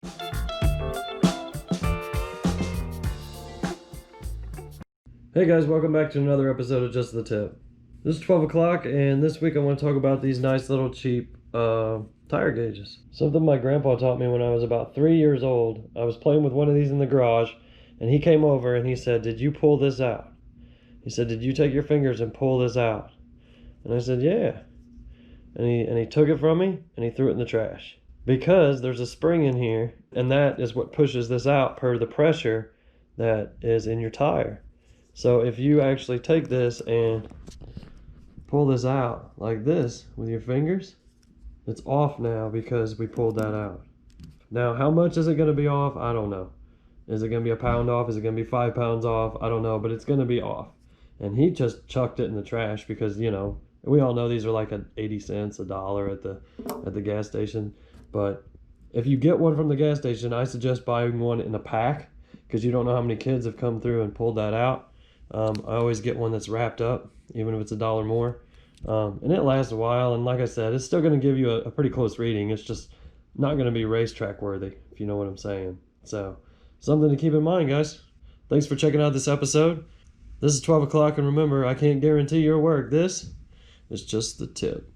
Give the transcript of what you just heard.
Hey guys, welcome back to another episode of Just the Tip. This is 12 o'clock, and this week I want to talk about these nice little cheap tire gauges. Something my grandpa taught me when I was about 3 years old. I was playing with one of these in the garage, and he came over and he said, "Did you pull this out?" He said, "Did you take your fingers and pull this out?" And I said, "Yeah." And he took it from me and he threw it in the trash. Because there's a spring in here, and that is what pushes this out per the pressure that is in your tire. So if you actually take this and pull this out like this with your fingers, it's off now because we pulled that out. Now, how much is it going to be off? I don't know. Is it going to be a pound off? Is it going to be 5 pounds off? I don't know, but it's going to be off. And he just chucked it in the trash because, you know, we all know these are like 80 cents, $1 at the gas station. But if you get one from the gas station, I suggest buying one in a pack because you don't know how many kids have come through and pulled that out. I always get one that's wrapped up, even if it's $1 more. And it lasts a while, and like I said, it's still going to give you a pretty close reading. It's just not going to be racetrack worthy, if you know what I'm saying. So, something to keep in mind, guys. Thanks for checking out this episode. This is 12 o'clock, and remember, I can't guarantee your work. This is just the tip.